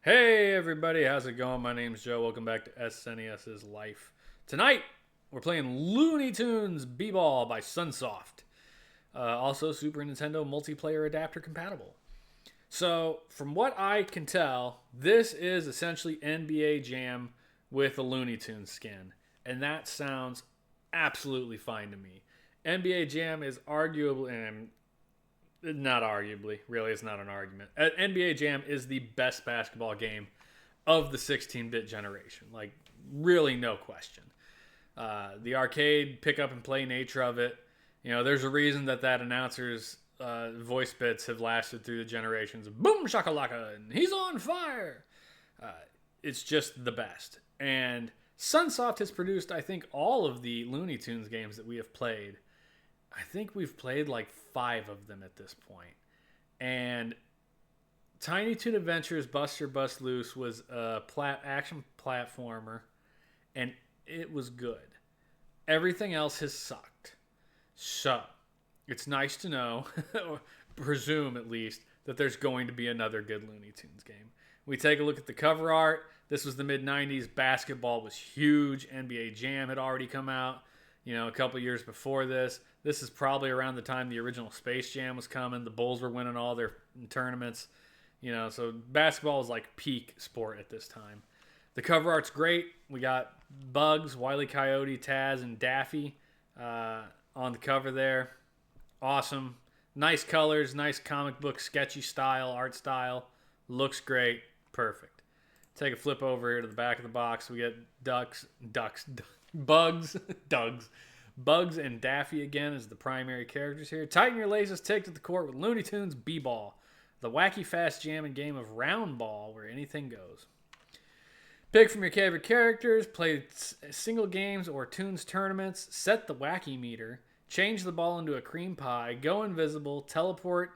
Hey everybody, how's it going? My name's Joe. Welcome back to SNES's Life. Tonight, we're playing Looney Tunes B-Ball by Sunsoft. Also, Super Nintendo multiplayer adapter compatible. So, from what I can tell, this is essentially NBA Jam with a Looney Tunes skin. And that sounds absolutely fine to me. NBA Jam is arguably, and not arguably, really, it's not an argument. NBA Jam is the best basketball game of the 16-bit generation. Like, really, no question. The arcade pick up and play nature of it, there's a reason that announcer's voice bits have lasted through the generations. Boom shakalaka, and he's on fire. Uh, it's just the best. And Sunsoft has produced, I think, all of the Looney Tunes games that we have played. I think we've played like 5 of them at this point. And Tiny Toon Adventures Buster Bust Loose was a action platformer, and it was good. Everything else has sucked. So, it's nice to know, or presume at least, that there's going to be another good Looney Tunes game. We take a look at the cover art. This was the mid-90s. Basketball was huge. NBA Jam had already come out, a couple years before this. This is probably around the time the original Space Jam was coming. The Bulls were winning all their tournaments. So basketball was like peak sport at this time. The cover art's great. We got Bugs, Wile E. Coyote, Taz, and Daffy on the cover there. Awesome. Nice colors, nice comic book sketchy style, art style. Looks great. Perfect. Take a flip over here to the back of the box. We get Bugs and Daffy again as the primary characters here. Tighten your laces, take to the court with Looney Tunes B-Ball, the wacky fast jamming game of round ball where anything goes. Pick from your favorite characters, play single games or Tunes tournaments, set the wacky meter, change the ball into a cream pie, go invisible, teleport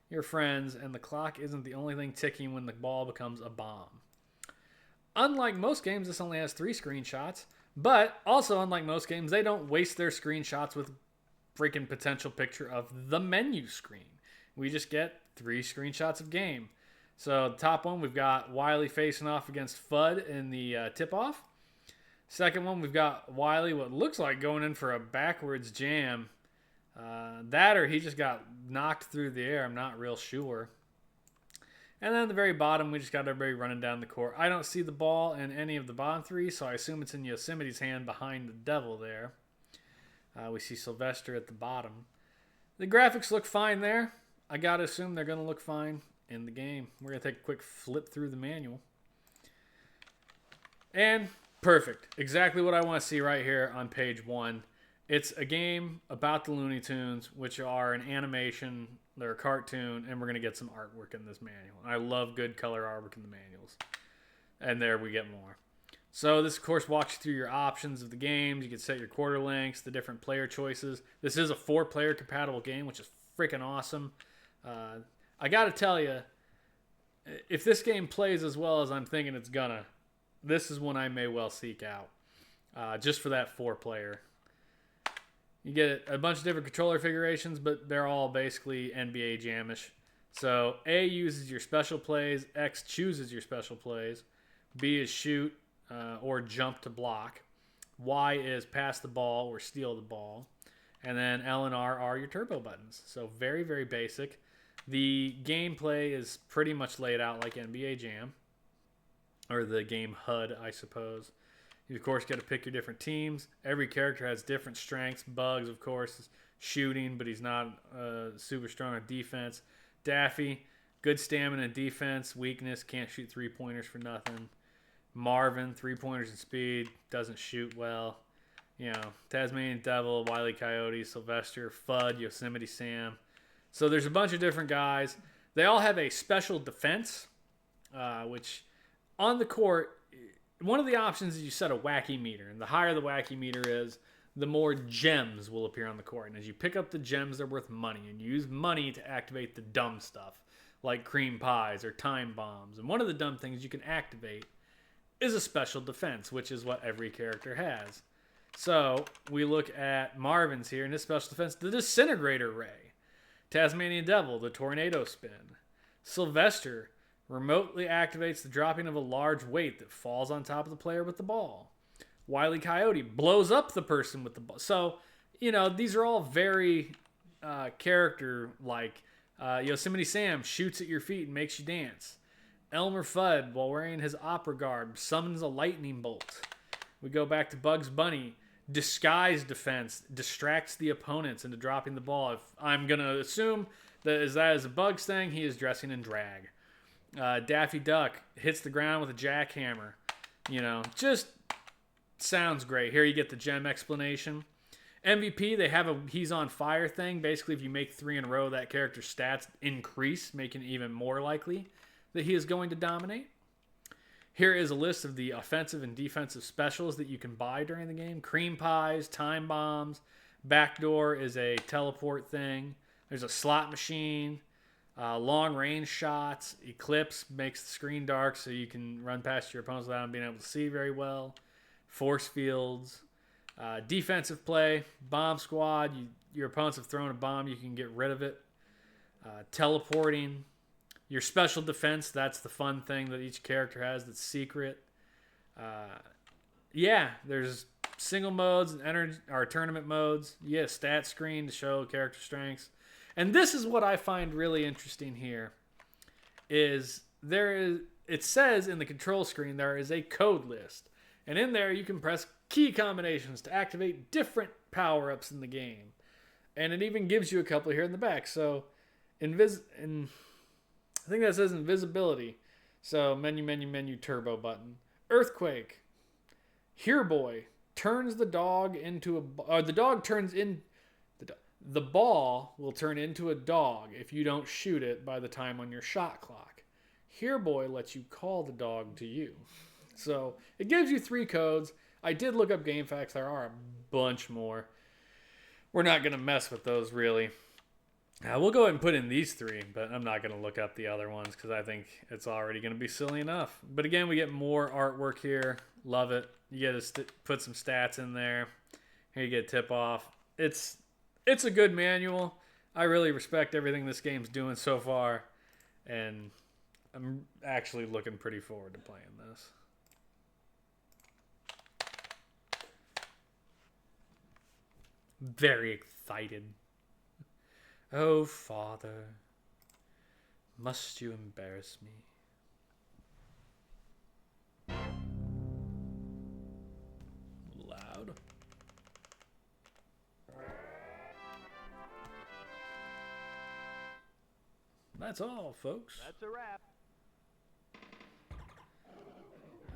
your friends, and the clock isn't the only thing ticking when the ball becomes a bomb. Unlike most games, this only has 3 screenshots. But also, unlike most games, they don't waste their screenshots with freaking potential picture of the menu screen. We just get 3 screenshots of game. So, the top one, we've got Wily facing off against Fudd in the tip-off. Second one, we've got Wily, what looks like going in for a backwards jam. That or he just got knocked through the air. I'm not real sure. And then at the very bottom, we just got everybody running down the court. I don't see the ball in any of the bottom 3, so I assume it's in Yosemite's hand behind the devil there. We see Sylvester at the bottom. The graphics look fine there. I got to assume they're going to look fine in the game. We're going to take a quick flip through the manual. And perfect. Exactly what I want to see right here on page 1. It's a game about the Looney Tunes, which are an animation. They're a cartoon, and we're going to get some artwork in this manual. I love good color artwork in the manuals. And there we get more. So this, of course, walks you through your options of the games. You can set your quarter lengths, the different player choices. This is a 4-player compatible game, which is freaking awesome. I got to tell you, if this game plays as well as I'm thinking it's gonna, this is one I may well seek out. Just for that 4-player. You get a bunch of different controller configurations, but they're all basically NBA Jam-ish. So A uses your special plays, X chooses your special plays, B is shoot or jump to block, Y is pass the ball or steal the ball, and then L and R are your turbo buttons. So very, very basic. The gameplay is pretty much laid out like NBA Jam, or the game HUD, I suppose. You, of course, got to pick your different teams. Every character has different strengths. Bugs, of course, is shooting, but he's not super strong on defense. Daffy, good stamina and defense. Weakness, can't shoot 3-pointers for nothing. Marvin, 3-pointers and speed, doesn't shoot well. Tasmanian Devil, Wile E. Coyote, Sylvester, Fudd, Yosemite Sam. So there's a bunch of different guys. They all have a special defense, which on the court, one of the options is you set a wacky meter, and the higher the wacky meter is, the more gems will appear on the court. And as you pick up the gems, they're worth money, and you use money to activate the dumb stuff, like cream pies or time bombs. And one of the dumb things you can activate is a special defense, which is what every character has. So we look at Marvin's here, and his special defense, the Disintegrator Ray. Tasmanian Devil, the Tornado Spin. Sylvester, remotely activates the dropping of a large weight that falls on top of the player with the ball. Wile E. Coyote blows up the person with the ball. So, these are all very character-like. Yosemite Sam shoots at your feet and makes you dance. Elmer Fudd, while wearing his opera garb, summons a lightning bolt. We go back to Bugs Bunny. Disguise defense distracts the opponents into dropping the ball. If I'm going to assume that is a Bugs thing, he is dressing in drag. Daffy Duck hits the ground with a jackhammer. Just sounds great. Here you get the gem explanation. MVP, they have a he's on fire thing. Basically, if you make 3 in a row, that character's stats increase, making it even more likely that he is going to dominate. Here is a list of the offensive and defensive specials that you can buy during the game. Cream pies, time bombs, backdoor is a teleport thing. There's a slot machine, long range shots, eclipse makes the screen dark so you can run past your opponents without being able to see very well. Force fields, defensive play, bomb squad. Your opponents have thrown a bomb, you can get rid of it. Teleporting. Your special defense, that's the fun thing that each character has that's secret. There's single modes and tournament modes. You get a stat screen to show character strengths. And this is what I find really interesting here. It says in the control screen there is a code list. And in there you can press key combinations to activate different power-ups in the game. And it even gives you a couple here in the back. So I think that says invisibility. So menu, turbo button. Earthquake. Here boy turns the dog into the ball will turn into a dog if you don't shoot it by the time on your shot clock. Here boy lets you call the dog to you. So it gives you 3 codes. I did look up game facts. There are a bunch more. We're not going to mess with those really. We'll go ahead and put in these 3, but I'm not going to look up the other ones because I think it's already going to be silly enough. But again, we get more artwork here. Love it. You get to put some stats in there. Here you get tip off. It's a good manual. I really respect everything this game's doing so far, and I'm actually looking pretty forward to playing this. Very excited. Oh, Father, must you embarrass me? Loud. That's all, folks. That's a wrap.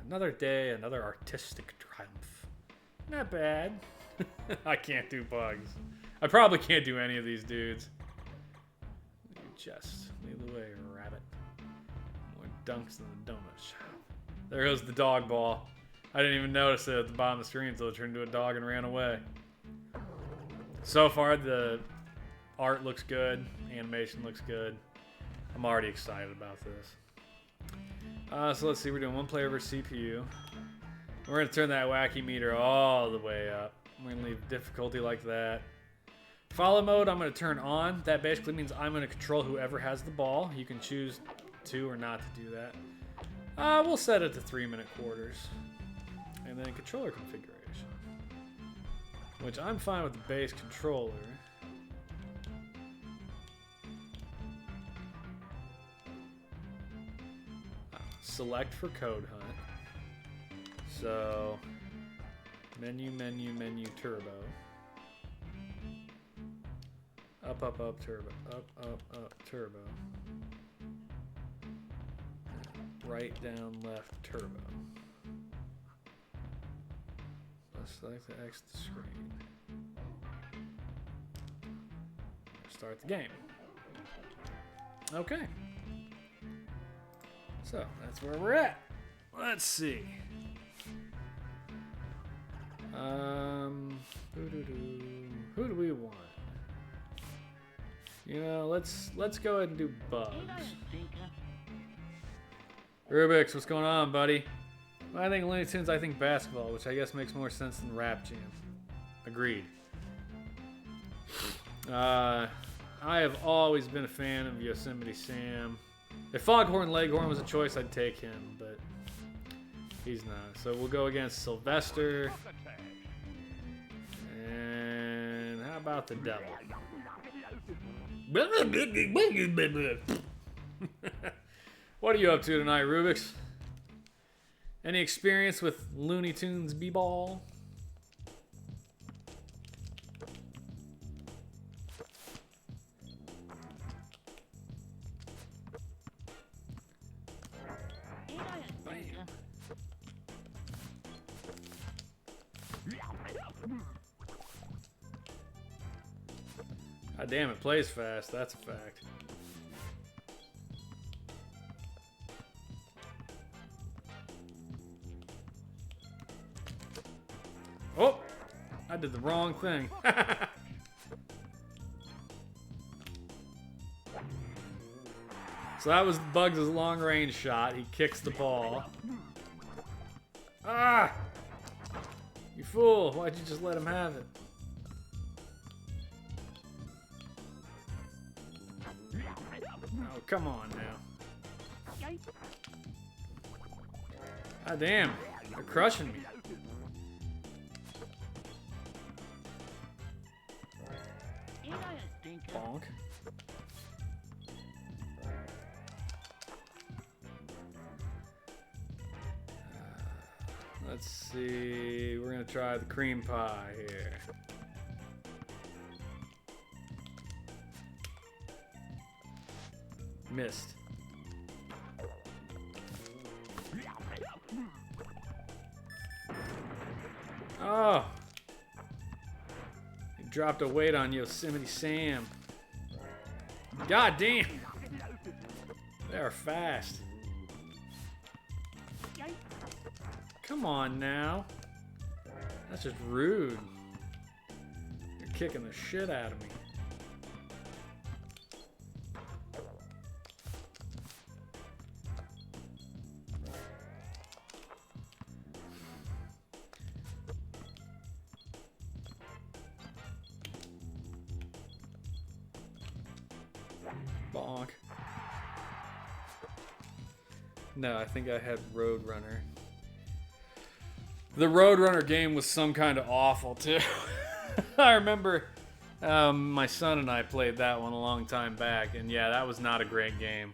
Another day, another artistic triumph. Not bad. I can't do Bugs. I probably can't do any of these dudes. Just lead the way, rabbit. More dunks than the donut shop. There goes the dog ball. I didn't even notice it at the bottom of the screen until it turned into a dog and ran away. So far, the art looks good. Animation looks good. I'm already excited about this. So let's see. We're doing 1 player versus CPU. We're going to turn that wacky meter all the way up. We're going to leave difficulty like that. Follow mode, I'm going to turn on. That basically means I'm going to control whoever has the ball. You can choose to or not to do that. We'll set it to 3-minute quarters. And then controller configuration, which I'm fine with the base controller. Select for code hunt. So, menu, turbo. Up, turbo. Up, turbo. Right, down, left, turbo. Let's select the X to screen. Start the game. Okay. So, that's where we're at. Let's see. Who do we want? Let's go ahead and do Bugs. Rubik's, what's going on, buddy? When I think Looney Tunes, I think basketball, which I guess makes more sense than Rap Jam. Agreed. I have always been a fan of Yosemite Sam. If Foghorn Leghorn was a choice, I'd take him, but he's not. So we'll go against Sylvester. And how about the devil? What are you up to tonight, Rubik's? Any experience with Looney Tunes b-ball? God damn, it plays fast. That's a fact. Oh! I did the wrong thing. So that was Bugs' long-range shot. He kicks the ball. Ah! You fool! Why'd you just let him have it? Oh, come on now. God damn. They're crushing me. Bonk. Let's see. We're gonna try the cream pie here. Missed. Oh! You dropped a weight on Yosemite Sam. God damn! They are fast. Come on now. That's just rude. You're kicking the shit out of me. Bonk. No, I think I had Roadrunner. The Roadrunner game was some kind of awful too. I remember my son and I played that one a long time back, and yeah, that was not a great game.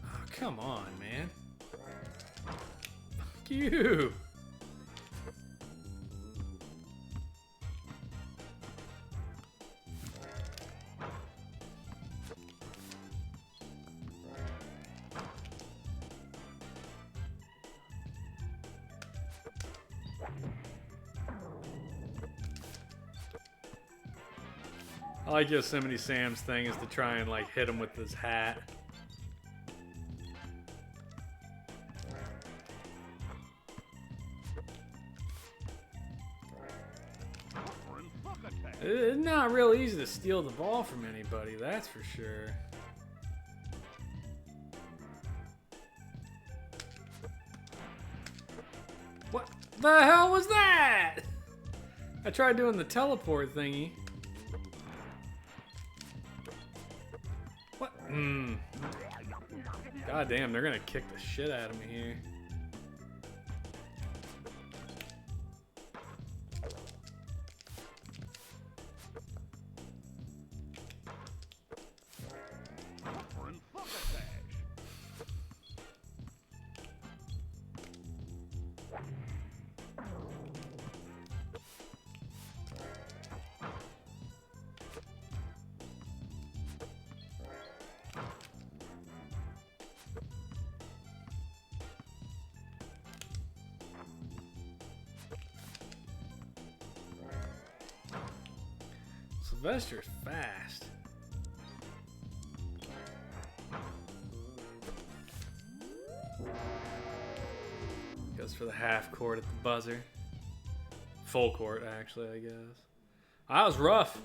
Oh, come on, man. Fuck you. I like Yosemite Sam's thing is to try and like hit him with his hat. It's not real easy to steal the ball from anybody, that's for sure. What the hell was that? I tried doing the teleport thingy. What? God damn, they're gonna kick the shit out of me here. Sylvester's fast. Goes for the half court at the buzzer. Full court, actually, I guess. That was rough.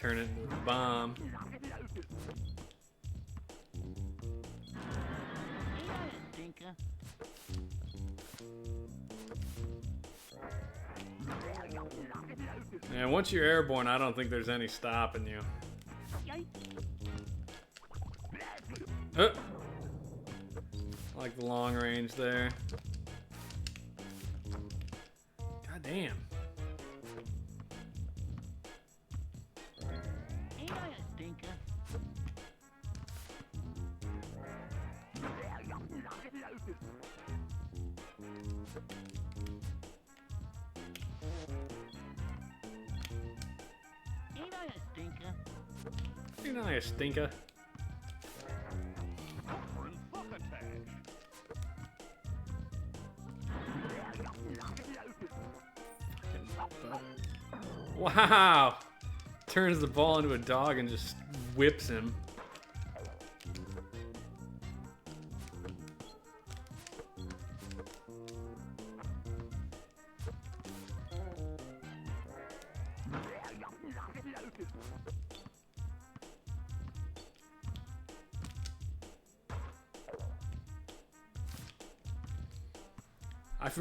turn it into a bomb. And once you're airborne, I don't think there's any stopping you. I like the long range there. God damn. You're not a stinker. Wow! Turns the ball into a dog and just whips him.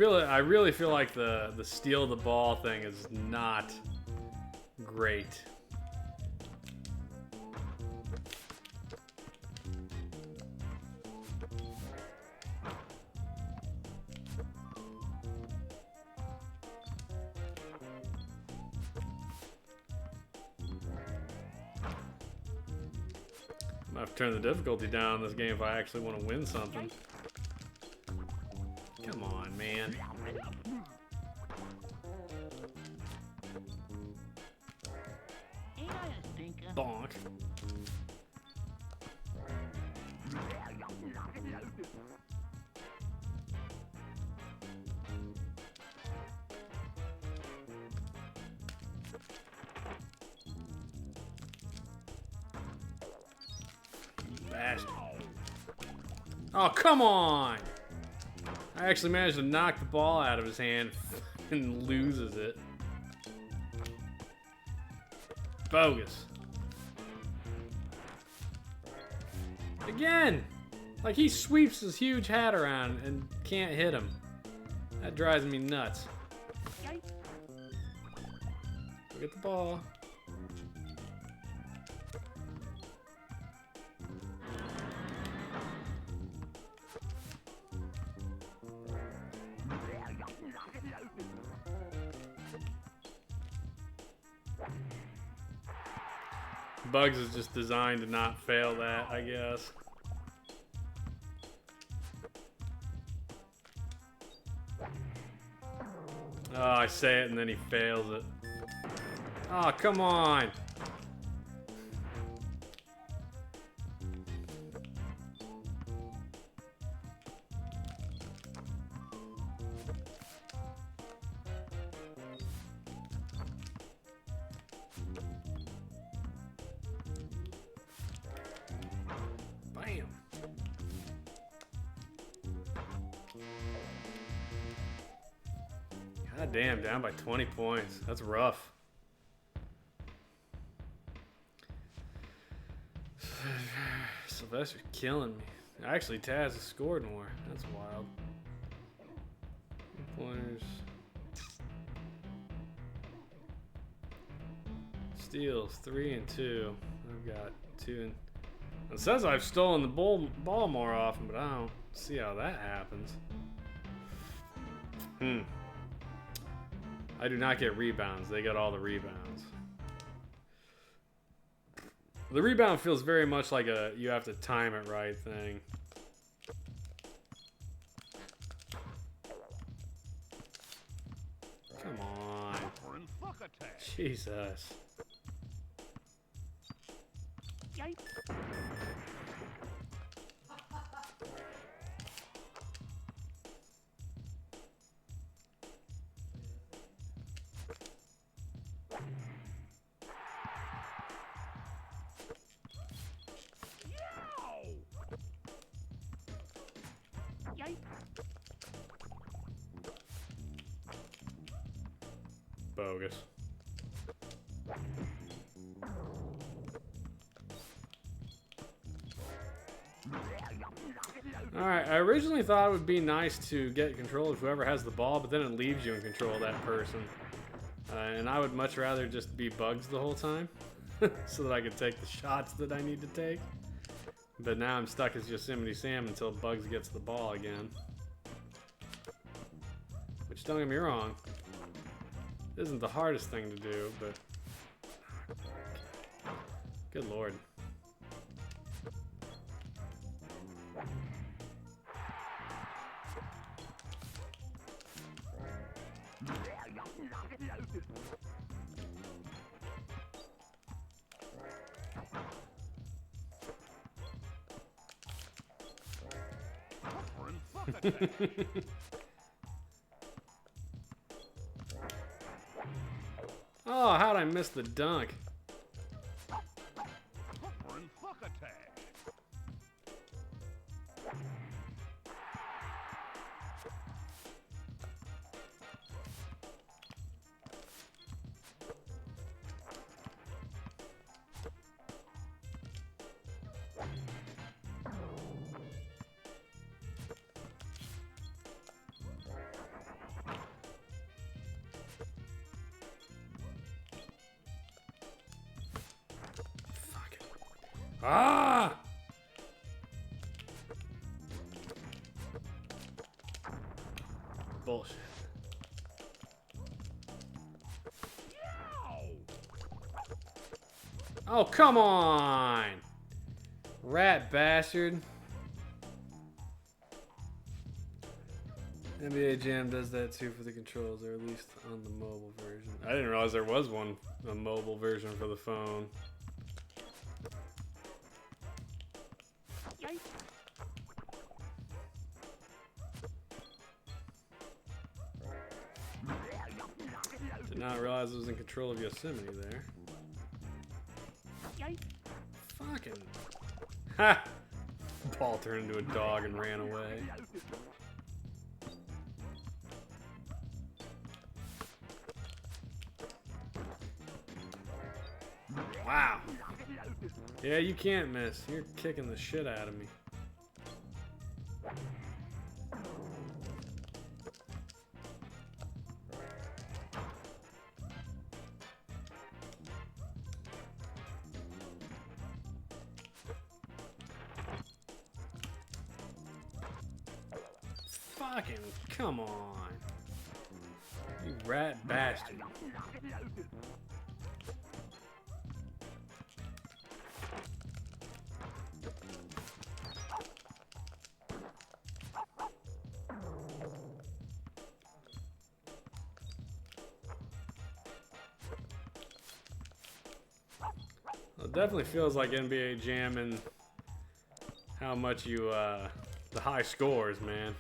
I really feel like the steal the ball thing is not great. I'm gonna have to turn the difficulty down in this game if I actually want to win something. Come on, man. Bonk. Bastard. Oh, come on! I actually managed to knock the ball out of his hand and loses it. Bogus. Again! Like he sweeps his huge hat around and can't hit him. That drives me nuts. Go get the ball. Bugs is just designed to not fail that, I guess. Oh, I say it and then he fails it. Oh, come on! Bam! God damn, down by 20 points. That's rough. Sylvester's killing me. Actually, Taz has scored more. That's wild. Pointers. Steals, 3 and 2. I've got 2 and... It says I've stolen the ball more often, but I don't see how that happens. I do not get rebounds. They got all the rebounds. The rebound feels very much like a you have to time it right thing. Come on. Jesus. Bogus. Alright, I originally thought it would be nice to get control of whoever has the ball, but then it leaves you in control of that person. And I would much rather just be Bugs the whole time, so that I can take the shots that I need to take. But now I'm stuck as Yosemite Sam until Bugs gets the ball again. Which, don't get me wrong, isn't the hardest thing to do, but... Good lord. Oh, how'd I miss the dunk? Ah! Bullshit. Oh, come on! Rat bastard. NBA Jam does that too for the controls, or at least on the mobile version. I didn't realize there was a mobile version for the phone. Did not realize it was in control of Yosemite there. Fucking. Ha! Ball turned into a dog and ran away. Wow. Yeah, you can't miss. You're kicking the shit out of me. Fucking come on. You rat bastard. It definitely feels like NBA Jam and how much you, the high scores, man.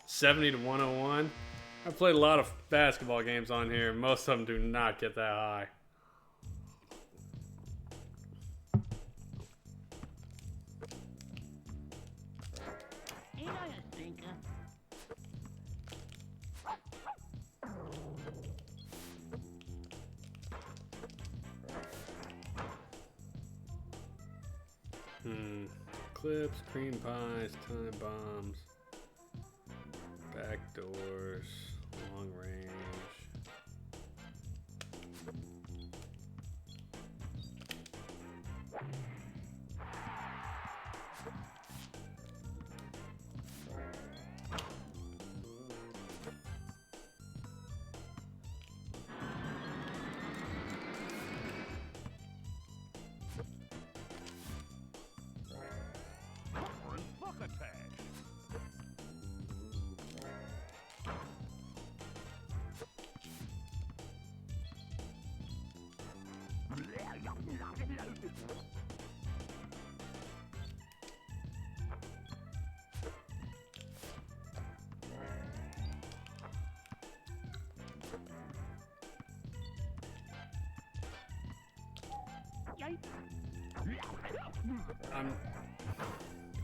70 to 101. I've played a lot of basketball games on here. Most of them do not get that high. Clips, cream pies, time bombs, back doors, long range.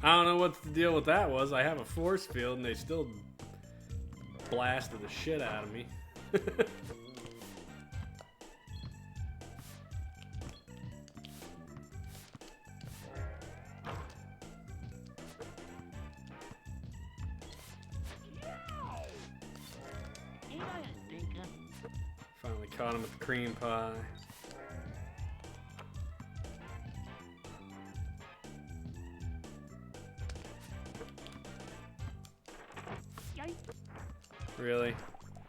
I don't know what the deal with that was. I have a force field and they still blasted the shit out of me. Caught him with the cream pie. Really?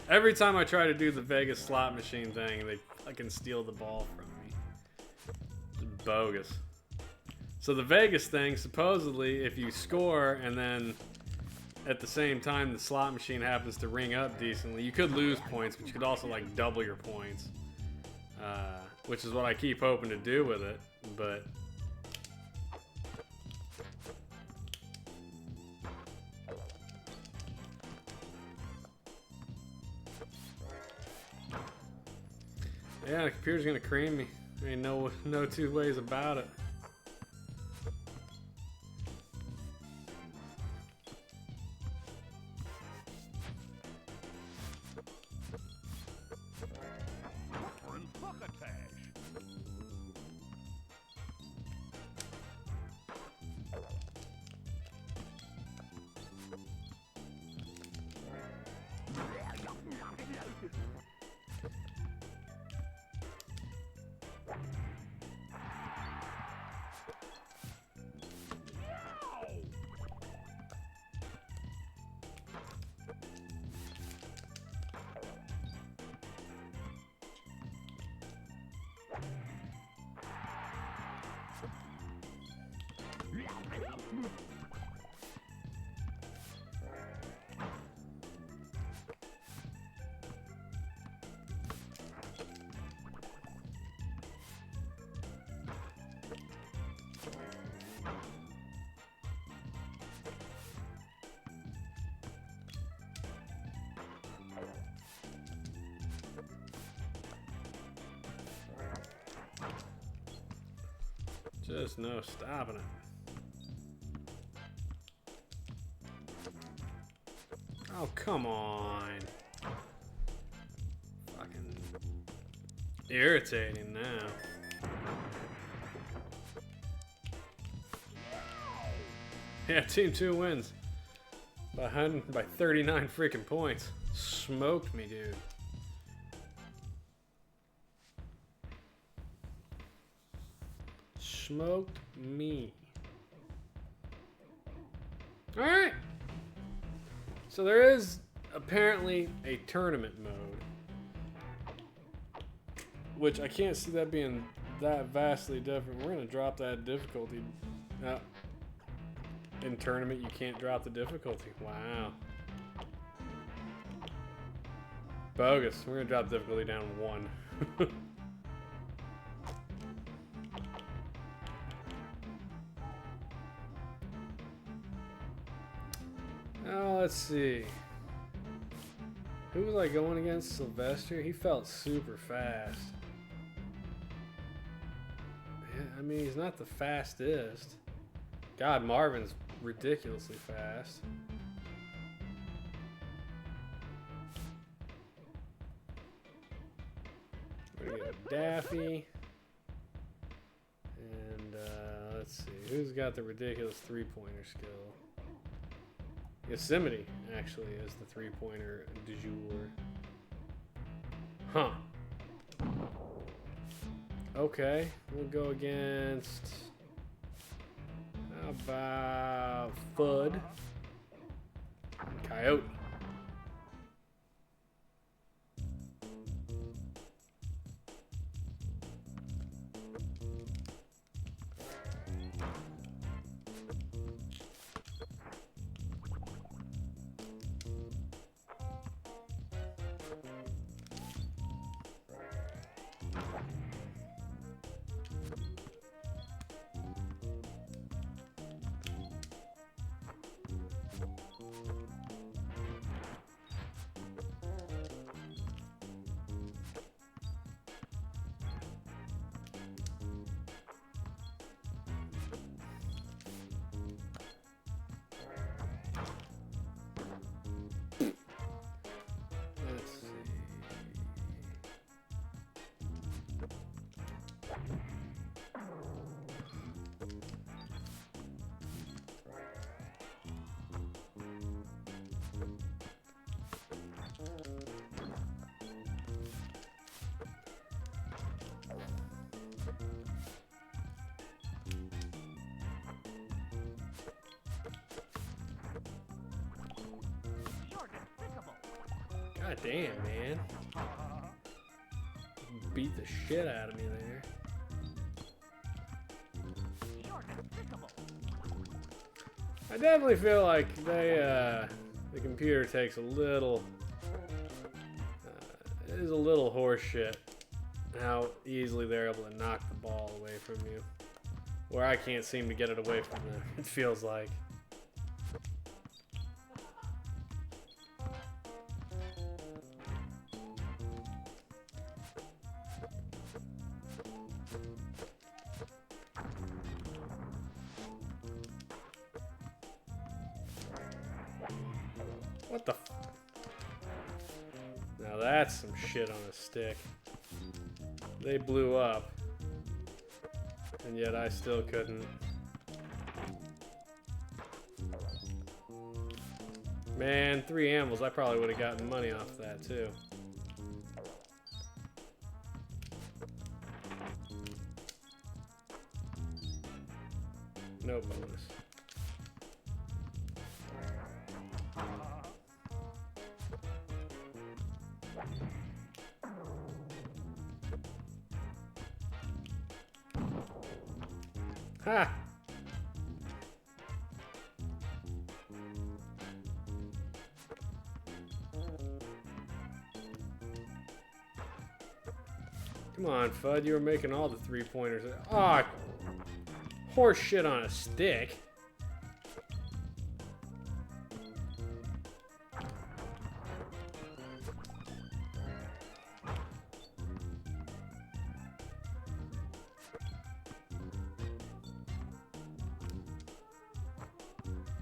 Every time I try to do the Vegas slot machine thing, they fucking steal the ball from me. It's bogus. So the Vegas thing, supposedly, if you score and then at the same time the slot machine happens to ring up decently, you could lose points, but you could also like double your points. Which is what I keep hoping to do with it, but... yeah, the computer's gonna cream me. There ain't no two ways about it. Just no stopping it. Oh, come on. Fucking irritating now. Yeah, Team 2 wins. By 39 freaking points. Smoked me, dude. Smoked me. Alright. So there is apparently a tournament mode. Which I can't see that being that vastly different. We're going to drop that difficulty. In tournament, you can't drop the difficulty. Wow. Bogus. We're going to drop the difficulty down 1. Let's see. Who was I going against? Sylvester? He felt super fast. Yeah, I mean, he's not the fastest. God, Marvin's ridiculously fast. We're gonna get Daffy. And let's see. Who's got the ridiculous three-pointer skill? Yosemite, actually, is the three-pointer du jour. Huh. Okay, we'll go against... how about Fudd? Coyote. God damn, man. Beat the shit out of me there. I definitely feel like the computer takes a little, is a little horse shit how easily they're able to knock the ball away from you. Where I can't seem to get it away from them, it feels like. What the f— Now that's some shit on a stick. They blew up. And yet I still couldn't. Man, 3 anvils, I probably would have gotten money off that too. No bonus. Ha! Come on, Fudd, you were making all the 3-pointers. Ah, horse shit on a stick.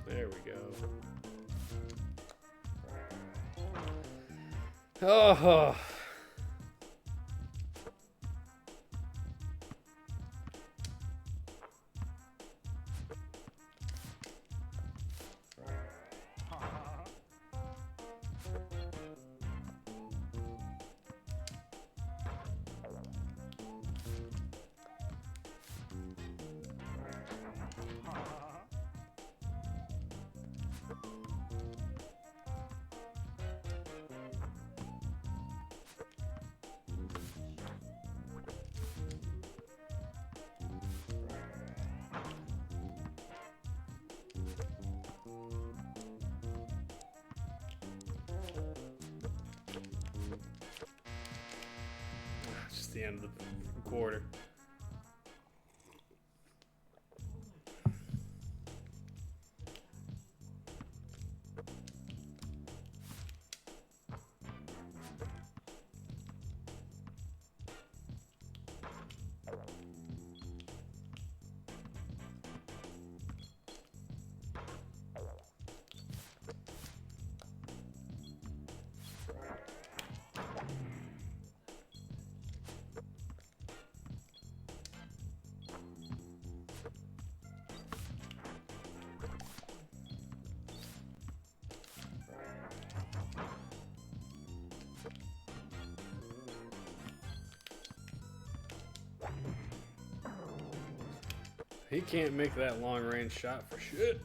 There we go. Oh. Just the end of the quarter. He can't make that long range shot for shit.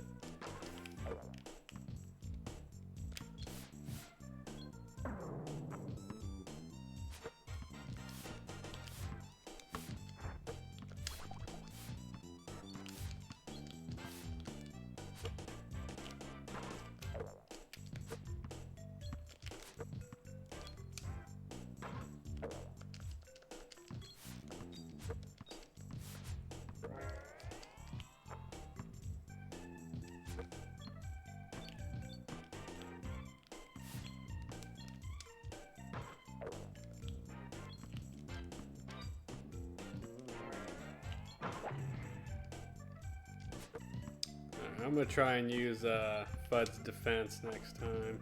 I'm gonna try and use Fudd's defense next time.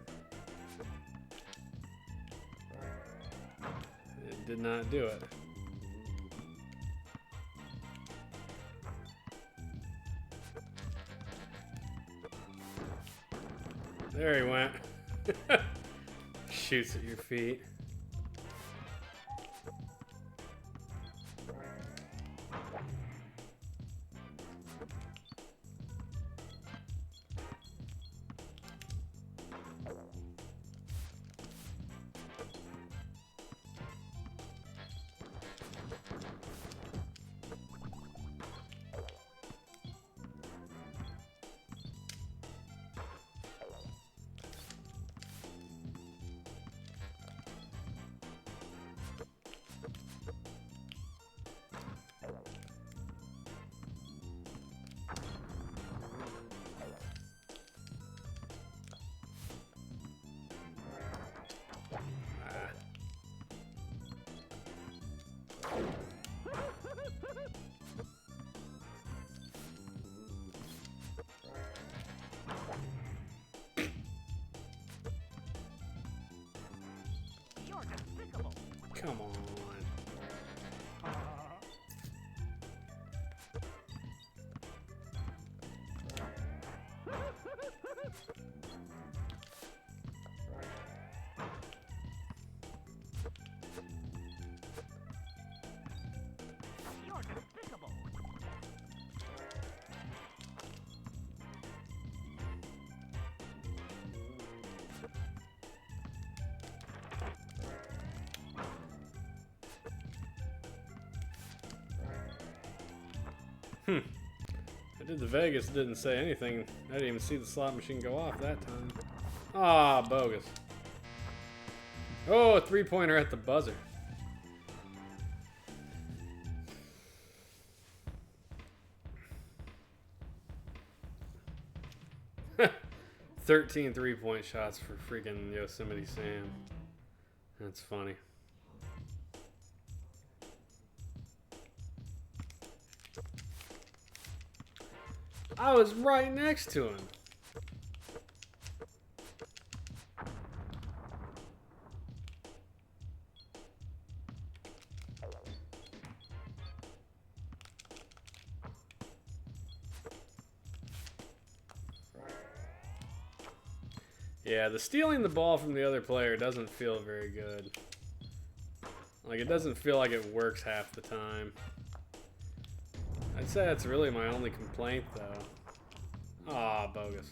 It did not do it. There he went. Shoots at your feet. Come on. I did the Vegas, didn't say anything. I didn't even see the slot machine go off that time. Ah, bogus. Oh, a 3-pointer at the buzzer. "13 3-point shots for freaking Yosemite Sam." That's funny. I was right next to him. Yeah, the stealing the ball from the other player doesn't feel very good. Like, it doesn't feel like it works half the time. I'd say that's really my only complaint, though. Aw, bogus.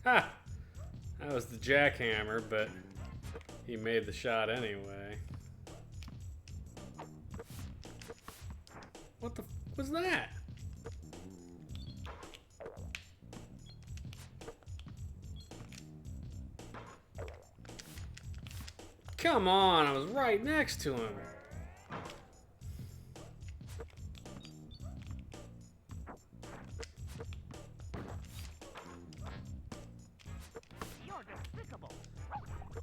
Ha! That was the jackhammer, but he made the shot anyway. What the f was that? Come on, I was right next to him.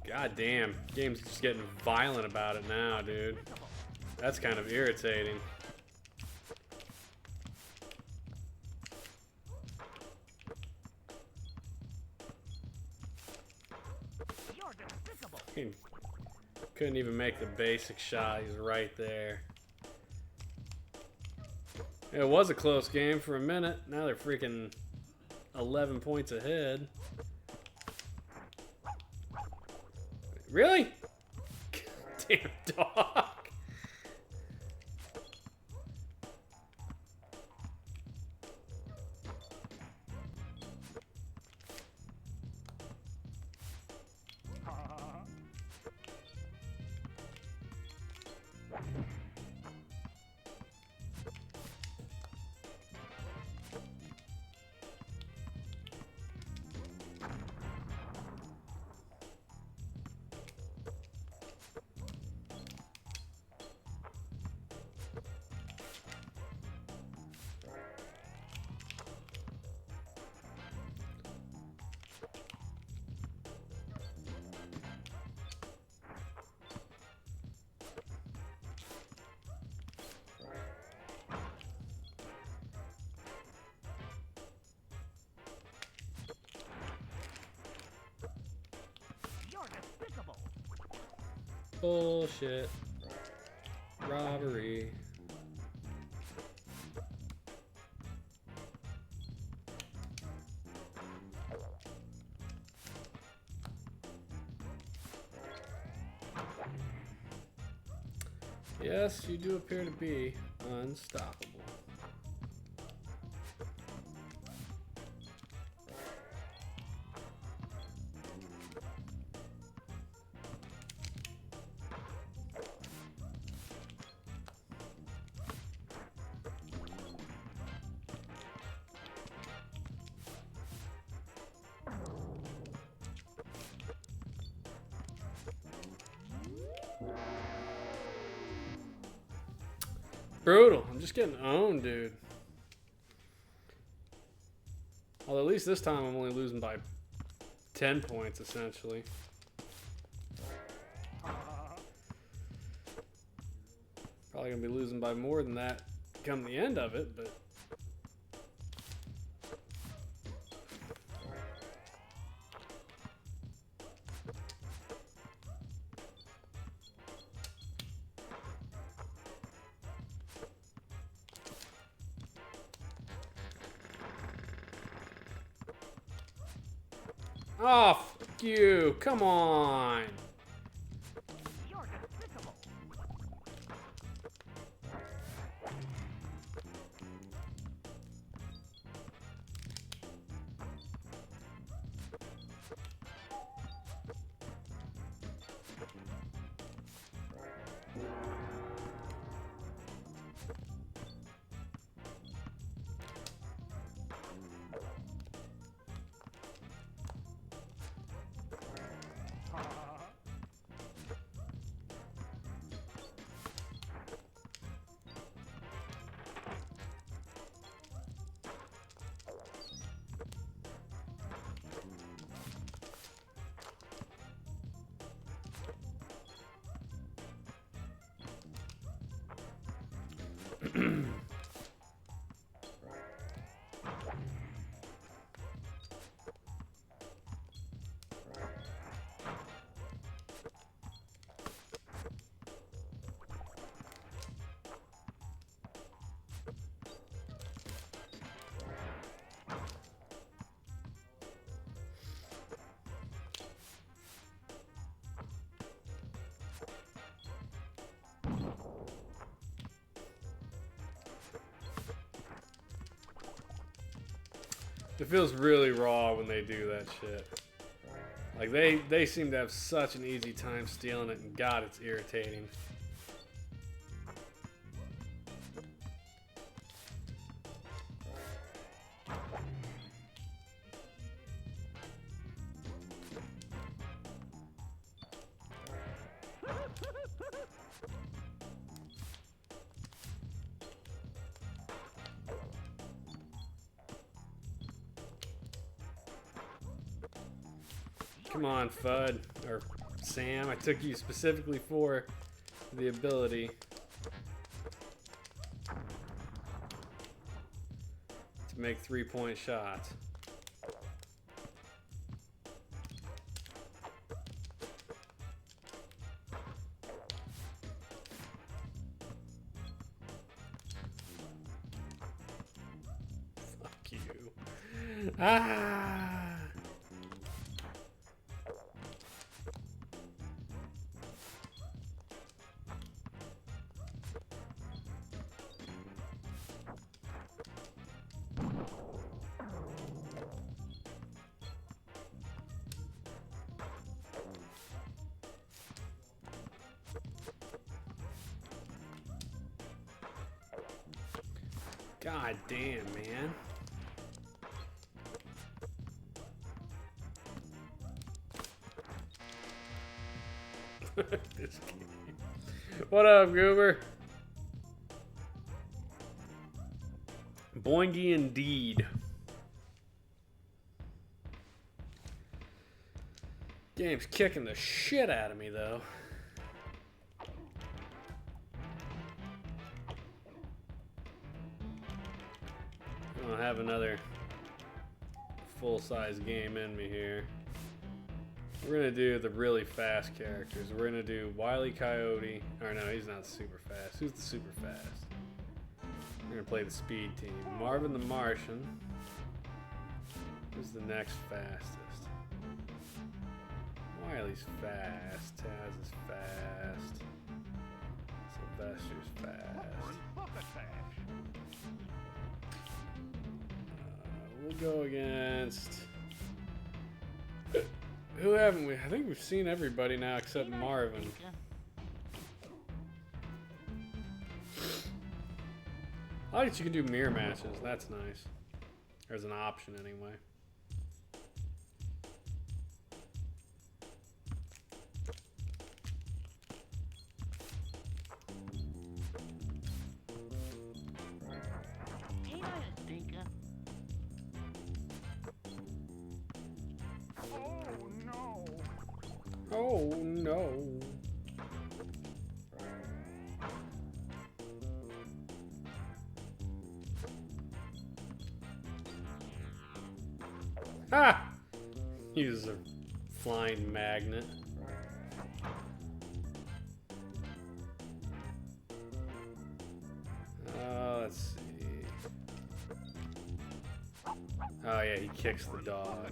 God damn, game's just getting violent about it now, dude. That's kind of irritating. Couldn't even make the basic shot. He's right there. It was a close game for a minute. Now they're freaking 11 points ahead. Really? Damn dog. Bullshit. Robbery. Yes, you do appear to be unstoppable. Brutal. I'm just getting owned, dude. Well, at least this time I'm only losing by 10 points, essentially. Probably gonna be losing by more than that become the end of it, but... Oh, fuck you. Come on. You're despicable. It feels really raw when they do that shit. Like, they seem to have such an easy time stealing it, and God, it's irritating. Come on, Fudd, or Sam, I took you specifically for the ability to make 3-point shots. Fuck you. Ah! God damn, man. This game. What up, Goober? Boingy indeed. Game's kicking the shit out of me, though. I don't have another full-size game in me here. We're gonna do the really fast characters. We're gonna do Wile E. Coyote. Or no, he's not super fast. Who's the super fast? We're gonna play the speed team. Marvin the Martian. Who's the next fastest? Wiley's fast. Taz is fast. Sylvester's fast. We'll go against... Who haven't we? I think we've seen everybody now except Marvin. I like that you can do mirror matches. That's nice. There's an option anyway. Ain't I a stinker? Oh no! Oh no. Ah! Uses a flying magnet. Let's see. Oh yeah, he kicks the dog.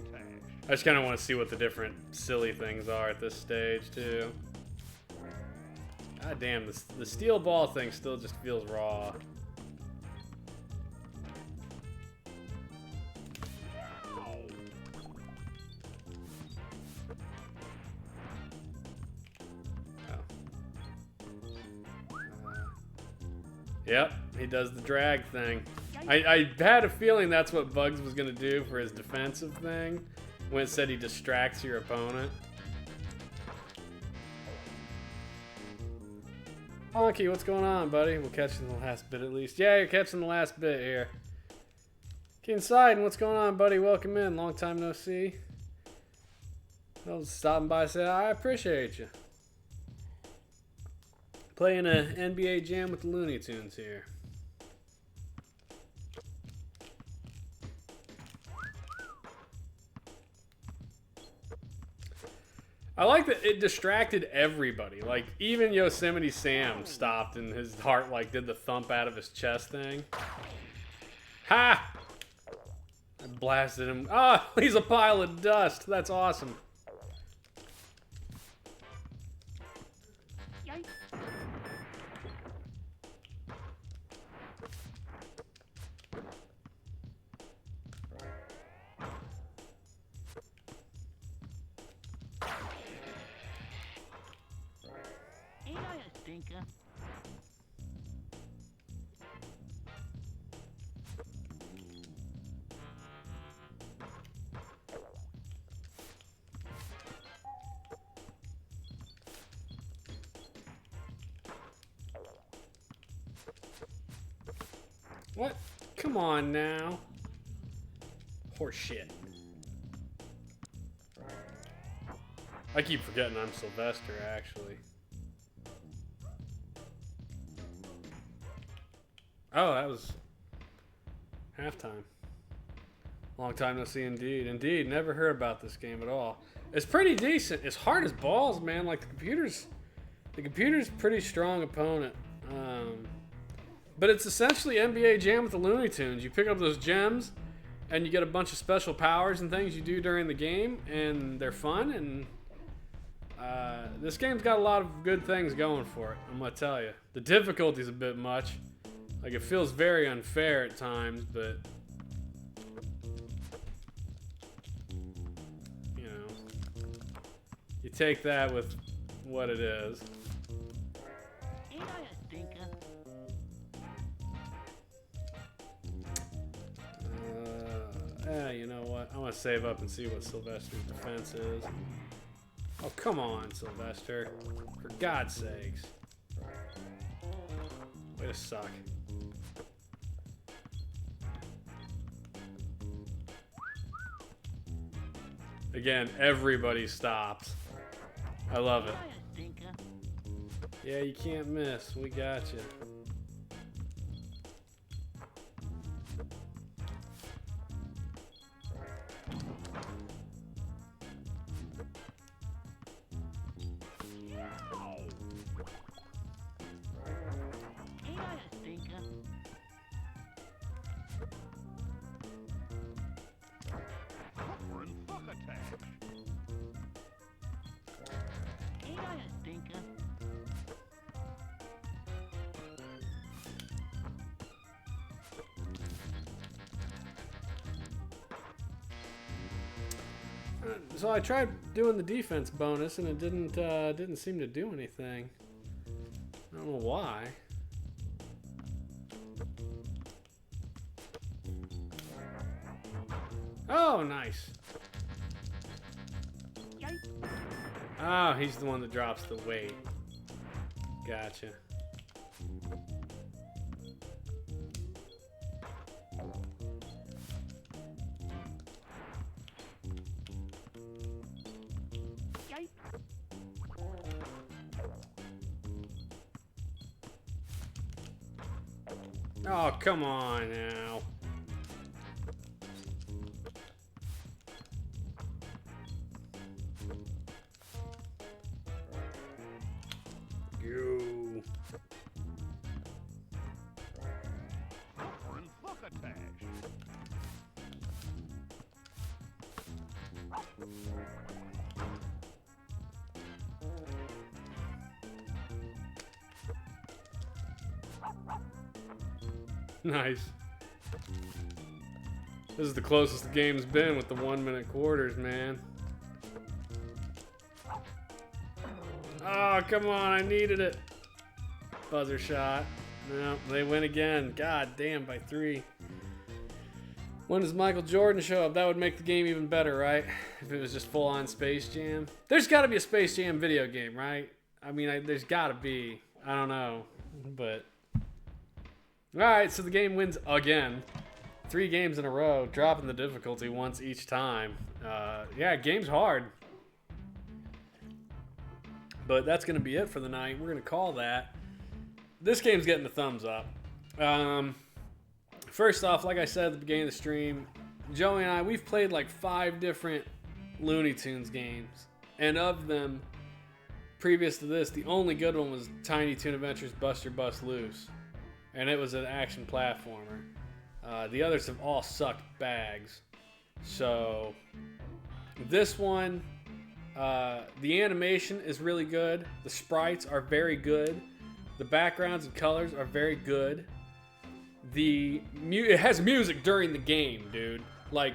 I just kind of want to see what the different silly things are at this stage too. God damn, the steel ball thing still just feels raw. Yep, he does the drag thing. I had a feeling that's what Bugs was going to do for his defensive thing when it said he distracts your opponent. Honky, what's going on, buddy? We'll catch you in the last bit at least. Yeah, you're catching the last bit here. King Sidon, what's going on, buddy? Welcome in. Long time no see. I was stopping by to say I appreciate you. Playing a NBA Jam with the Looney Tunes here. I like that it distracted everybody. Like, even Yosemite Sam stopped and his heart, like, did the thump out of his chest thing. Ha! I blasted him. Ah, he's a pile of dust. That's awesome. Yikes. Ain't I a stinker? What? Come on now. Horse shit. I keep forgetting I'm Sylvester, actually. Oh, that was halftime. Long time no see, indeed. Indeed, never heard about this game at all. It's pretty decent. It's hard as balls, man. Like, the computer's pretty strong opponent. But it's essentially NBA Jam with the Looney Tunes. You pick up those gems, and you get a bunch of special powers and things you do during the game, and they're fun. And this game's got a lot of good things going for it, I'm gonna tell you. The difficulty's a bit much. Like, it feels very unfair at times, but you know, you take that with what it is. Ain't I a stinker? You know what? I'm gonna save up and see what Sylvester's defense is. Oh, come on, Sylvester. For God's sakes. Way to suck. Again, everybody stops. I love it. Ain't I a stinker? Yeah, you can't miss. We got you. Ain't I a stinker? Ain't I a stinker? So I tried doing the defense bonus, and it didn't seem to do anything. I don't know why. Oh, nice. Yikes. Oh, he's the one that drops the weight. Gotcha. Yikes. Oh, come on now. Nice. This is the closest the game's been with the 1 minute quarters, man. Oh, come on, I needed it. Buzzer shot. No, they win again. God damn, by 3. When does Michael Jordan show up? That would make the game even better, right? If it was just full-on Space Jam. There's got to be a Space Jam video game, right? I mean, there's got to be. I don't know, but... Alright, so the game wins again. 3 games in a row, dropping the difficulty once each time. Yeah, game's hard. But that's going to be it for the night. We're going to call that. This game's getting a thumbs up. First off, like I said at the beginning of the stream, Joey and I, we've played like 5 different Looney Tunes games. And of them, previous to this, the only good one was Tiny Toon Adventures Buster Bust Loose. And it was an action platformer. The others have all sucked bags. So, this one, the animation is really good. The sprites are very good. The backgrounds and colors are very good. It has music during the game, dude. Like,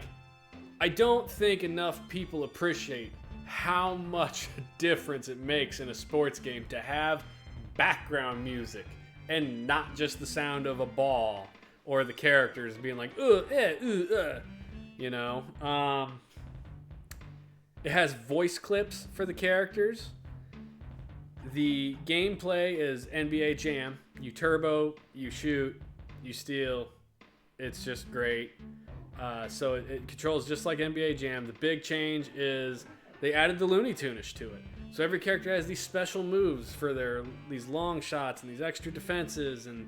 I don't think enough people appreciate how much difference it makes in a sports game to have background music and not just the sound of a ball or the characters being like, you know. It has voice clips for the characters. The gameplay is NBA Jam. You turbo, you shoot, you steal. It's just great. So it controls just like NBA Jam. The big change is they added the Looney Tune-ish to it. So every character has these special moves for these long shots and these extra defenses and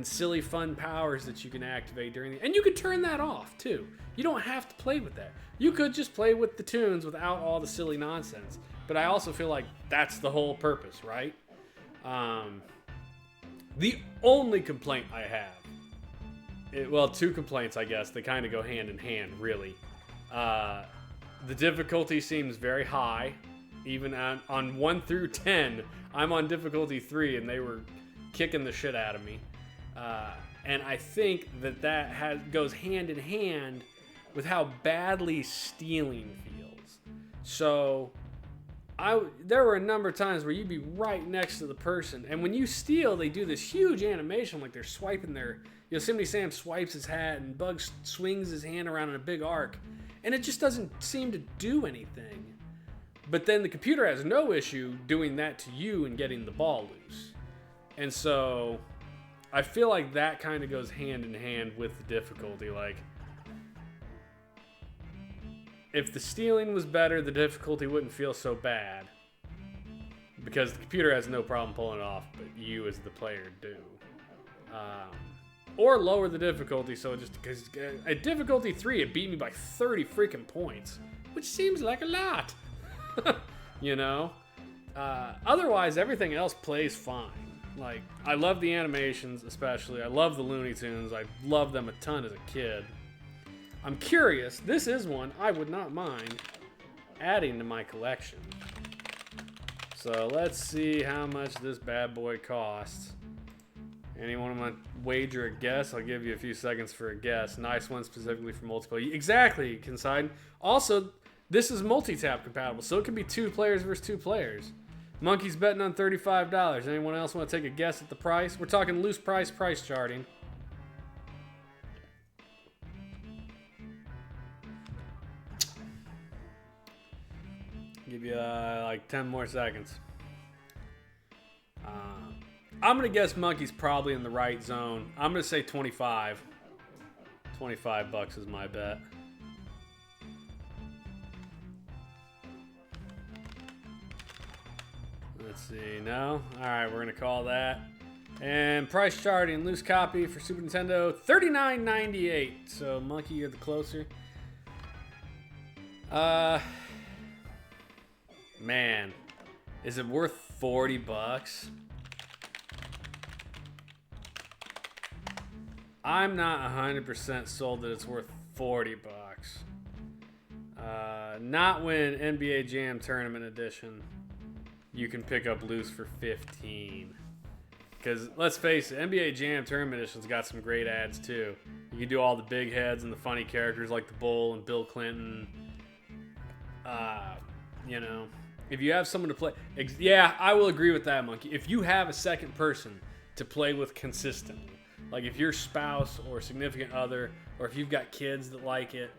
silly fun powers that you can activate and you can turn that off too. You don't have to play with that. You could just play with the tunes without all the silly nonsense. But I also feel like that's the whole purpose, right? The only complaint I have, well, 2 complaints, I guess. They kind of go hand in hand, really. The difficulty seems very high. Even on 1 through 10, I'm on difficulty 3, and they were kicking the shit out of me. And I think that goes hand in hand with how badly stealing feels. So, there were a number of times where you'd be right next to the person, and when you steal, they do this huge animation, like they're swiping Yosemite Sam swipes his hat, and Bugs swings his hand around in a big arc, and it just doesn't seem to do anything. But then the computer has no issue doing that to you and getting the ball loose. And so I feel like that kind of goes hand in hand with the difficulty. Like, if the stealing was better, the difficulty wouldn't feel so bad. Because the computer has no problem pulling it off, but you as the player do. Or lower the difficulty, so just because at difficulty 3, it beat me by 30 freaking points. Which seems like a lot. You know? Otherwise, everything else plays fine. Like, I love the animations, especially. I love the Looney Tunes. I loved them a ton as a kid. I'm curious. This is one I would not mind adding to my collection. So, let's see how much this bad boy costs. Anyone want to wager a guess? I'll give you a few seconds for a guess. Nice one specifically for multiplayer. Exactly, Consign. Also, this is multi-tap compatible, so it can be 2 players versus 2 players. Monkey's betting on $35. Anyone else want to take a guess at the price? We're talking loose price charting. Give you like 10 more seconds. I'm going to guess Monkey's probably in the right zone. I'm going to say 25. $25 is my bet. Let's see. No? Alright, we're going to call that. And price charting, loose copy for Super Nintendo, $39.98. So, Monkey, you're the closer. Man. Is it worth $40? I'm not 100% sold that it's worth $40. Not when NBA Jam Tournament Edition you can pick up loose for $15. Because let's face it, NBA Jam Tournament Edition's got some great ads too. You can do all the big heads and the funny characters like the Bull and Bill Clinton. You know, if you have someone to play, yeah, I will agree with that, Monkey. If you have a second person to play with consistently, like if your spouse or significant other, or if you've got kids that like it,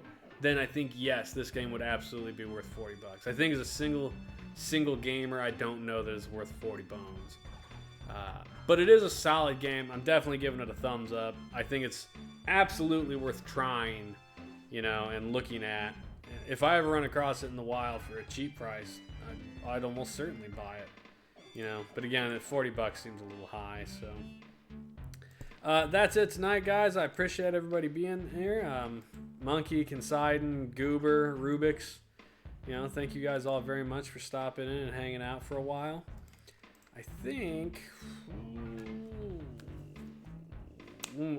then I think yes, this game would absolutely be worth $40. I think as a single gamer, I don't know that it's worth 40 bones. But it is a solid game. I'm definitely giving it a thumbs up. I think it's absolutely worth trying, you know, and looking at. If I ever run across it in the wild for a cheap price, I'd almost certainly buy it, you know. But again, at $40 seems a little high. So that's it tonight, guys. I appreciate everybody being here. Monkey, Considine, Goober, Rubik's. You know, thank you guys all very much for stopping in and hanging out for a while. I think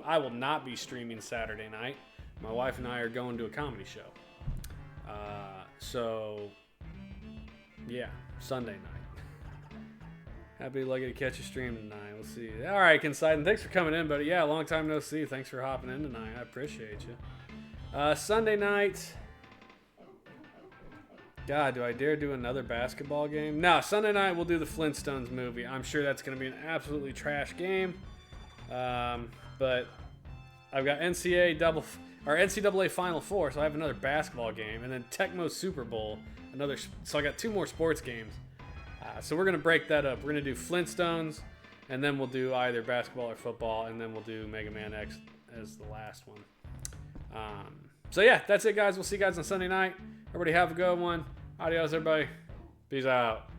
I will not be streaming Saturday night. My wife and I are going to a comedy show. So, yeah, Sunday night. Happy lucky to catch a stream tonight. We'll see you. All right, Considine, thanks for coming in, buddy. Yeah, long time no see. Thanks for hopping in tonight. I appreciate you. Sunday night. God, do I dare do another basketball game? No, Sunday night we'll do the Flintstones movie. I'm sure that's going to be an absolutely trash game. But I've got NCAA Final Four, so I have another basketball game, and then Tecmo Super Bowl, so I got 2 more sports games. So we're gonna break that up. We're gonna do Flintstones, and then we'll do either basketball or football, and then we'll do Mega Man X as the last one. So yeah, that's it, guys. We'll see you guys on Sunday night. Everybody have a good one. Adios, everybody. Peace out.